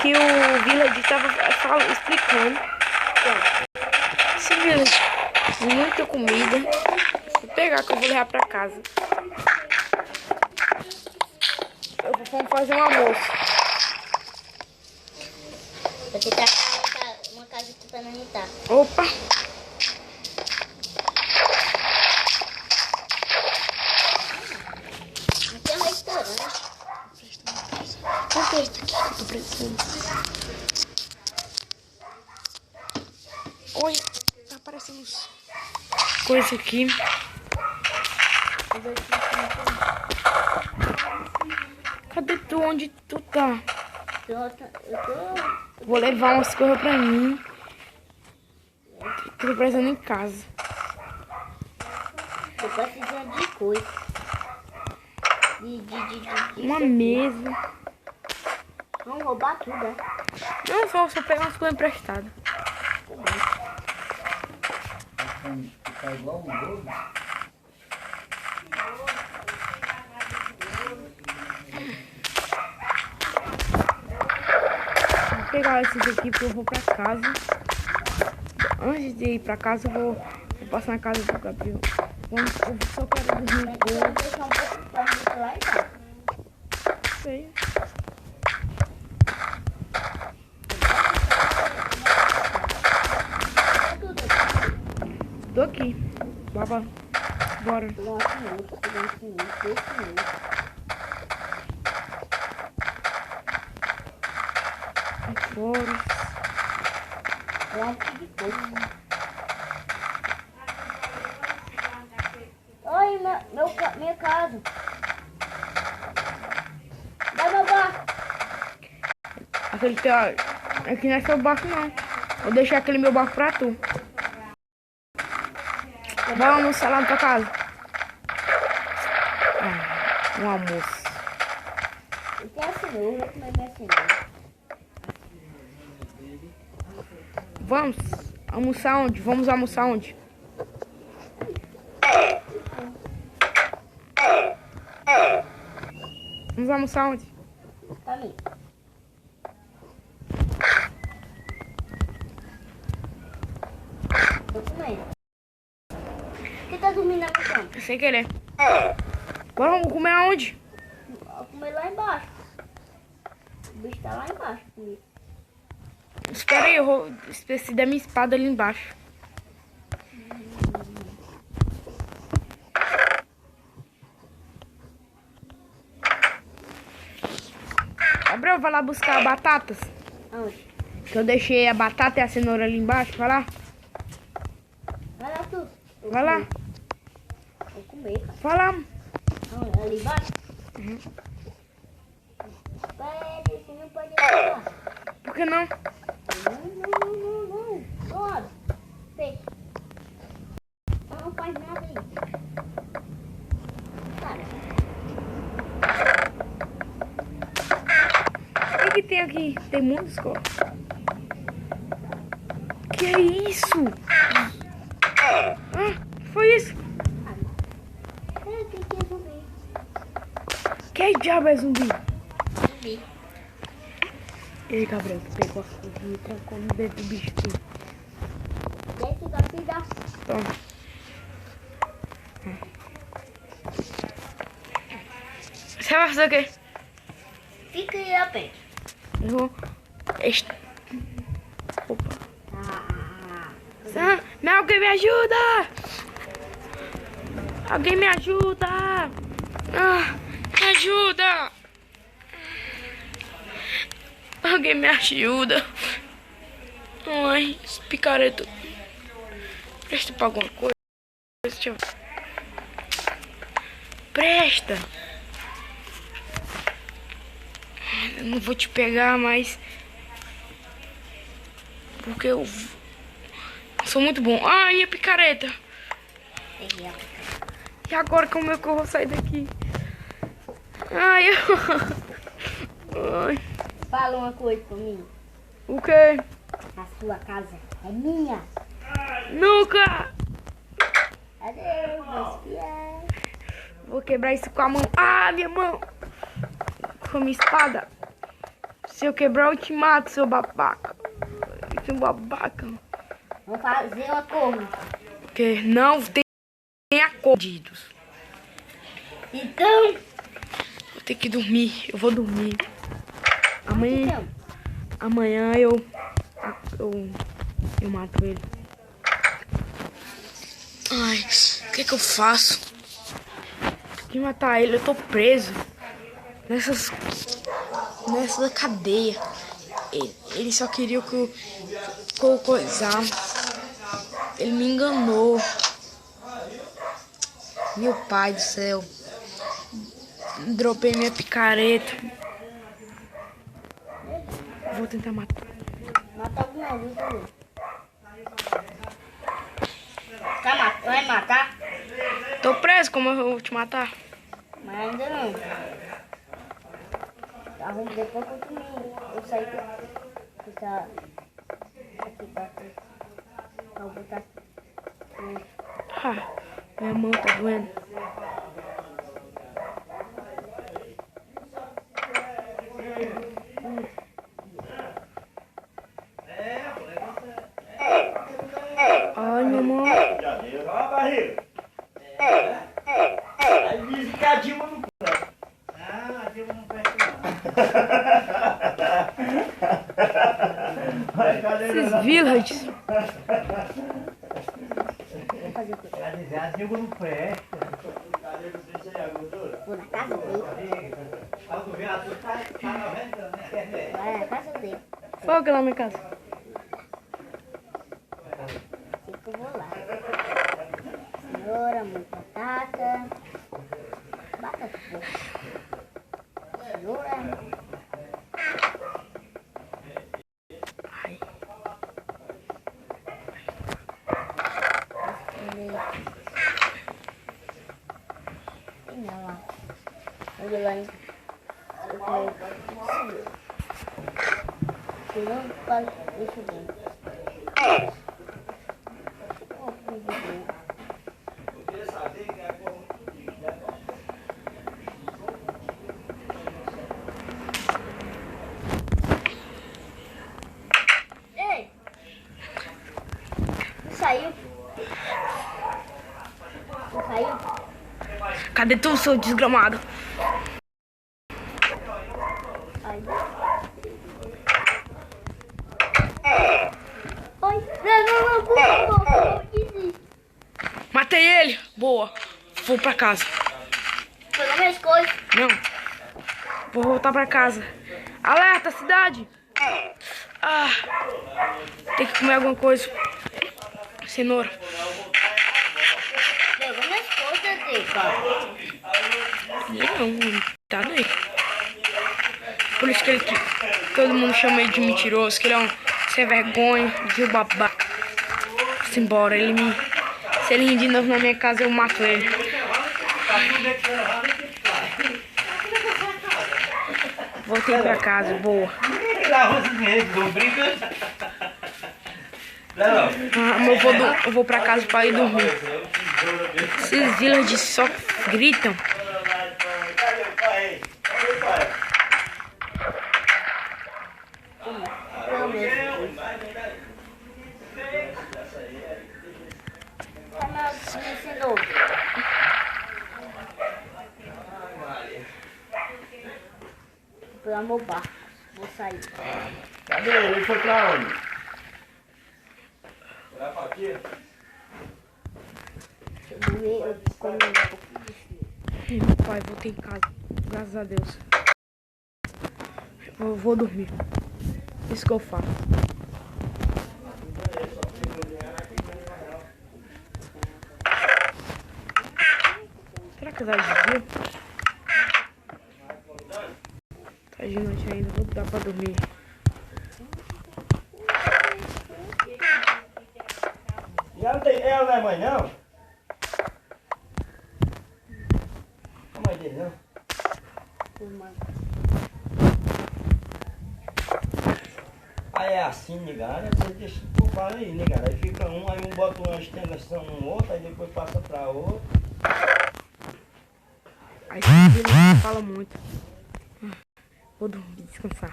que o Village estava explicando. Esse Village, muita comida. Vou pegar que eu vou levar pra casa. Vamos fazer um almoço. Vou tentar achar uma casa aqui pra não imitar. Opa! Aqui é um restaurante. Por que isso aqui que eu tô precisando? Oi, tá aparecendo coisa aqui. Cadê tu? Onde tu tá? Eu tô... Vou levar umas coisas pra mim. Tô precisando em casa. Tô precisando de coisa. Uma mesa. Vamos roubar tudo, né? Não, só pegar umas coisas emprestadas. Tá igual um bolo? Vou pegar esses aqui porque eu vou pra casa. Antes de ir pra casa, eu vou passar na casa do Gabriel. Eu só quero dormir um pouco. Vamos deixar um pouco pra gente lá e tá. Sei. Tô aqui. Baba. Bora. Fora. Oi, minha casa. Dá meu barco. Aquele teu. Aqui não é seu barco, não. Vou deixar aquele meu barco pra tu. Vai almoçar lá na tua casa. Um almoço. Eu quero assim, eu vou comer minha cenoura. Vamos almoçar onde? Vamos almoçar onde? Vamos almoçar onde? Tá ali. Tô comendo. Quem tá dormindo na minha cama? Sem querer. Bora, vamos comer aonde? Vou comer lá embaixo. O bicho tá lá embaixo comigo. Espera aí, eu vou esquecer da minha espada ali embaixo. Gabriel, vai lá buscar batatas. Aonde? Que eu deixei a batata e a cenoura ali embaixo. Vai lá. Vai lá tu. Vai lá. Vou comer, cara. Vai lá. Aonde? Ali embaixo? Uhum. Pera, você não pode entrar. Por que não? Não. Bora. Vem. Não faz nada aí. Cara. O que tem aqui? Tem muitos corpos. Que é isso? Foi isso? Pera, o que é zumbi? Que diabo é zumbi? Zumbi. Ei, Gabriel, tu pegou as coisas e trancou no dedo do bicho aqui. Desce da vida. Toma. Você vai fazer o quê? Fica aí a pé. Eu vou... Opa. Alguém me ajuda! Alguém me ajuda! Me ajuda! Alguém me ajuda! Ai, esse picareta. Presta pra alguma coisa? Deixa eu... Presta! Eu não vou te pegar, mas... Porque eu sou muito bom. Ai, a picareta! E agora como é que eu vou sair daqui? Ai, ai. Fala uma coisa pra mim. O quê? A sua casa é minha. Nunca! Adeus, meus fiéis. Vou quebrar isso com a mão. Ah, minha mão! Com a minha espada. Se eu quebrar, eu te mato, seu babaca. Seu babaca. Vamos fazer uma corrida. Porque não tem acordidos. Então... Vou ter que dormir. Eu vou dormir. Amanhã eu mato ele. Ai, o que eu faço? Tem que matar ele. Eu tô preso nessa cadeia. Ele só queria que eu coisasse. Ele me enganou. Meu pai do céu. Dropei minha picareta. Vou tentar matar. Mata alguma vez, viu? Vai matar? Tô preso, como eu vou te matar? Mas ainda não. Arrumo depois que eu comi. Eu saí do... Ficar aqui pra tu. Vou botar aqui. Ah, minha mão tá doendo. Ai, minha mão. Ó a barriga. Aí diz que a Dilma não presta. Ah, a Dilma não presta não. Esses villages. Vou fazer o quê? Quer dizer, a Dilma não presta. Vou na casa dele. Vai na casa dele. Fogo lá na minha casa. Assim que eu vou lá. Cenoura, muita batata. Batata boa. Cenoura. Ai. Tem não lá. Olha lá, hein? Se não, deixa bem. Ei! Não saiu? Não saiu? Cadê tu, seu desgramado? Ai. Oi! Não, desiste. Matei ele. Boa. Vou pra casa. Pegou minhas coisas. Não. Vou voltar pra casa. Alerta, cidade. Ah. Tem que comer alguma coisa. Cenoura. Pegou minhas coisas, Deca. Não, tá daí. Por isso que todo mundo chama ele de mentiroso, que ele é um sem vergonha, de um babaca. Se embora, se ele vir de novo na minha casa, eu mato ele. Voltei pra casa, boa. Não brinca. Ah, mas eu vou pra casa pra ir dormir. Esses villagers só gritam. Não mesmo. Tá me ensinou. Vou pegar meu barco. Vou sair. Cadê ele? Ele foi pra onde? Vai pra aqui? Eu dormi, eu comi um pouco de Ai, meu pai, voltei em casa. Graças a Deus. Eu vou dormir. Isso que eu faço. Será que dá de dia? Tá de noite ainda, vou dar pra dormir. Já não tem. Ela não é mãe, não? Não é mãe dele, não? turma. Aí é assim, negada, você deixa o fala aí, negada. Aí fica um, aí um bota uma extensão no outro, aí depois passa pra outro. Aí ele fala muito. Vou dormir, descansar.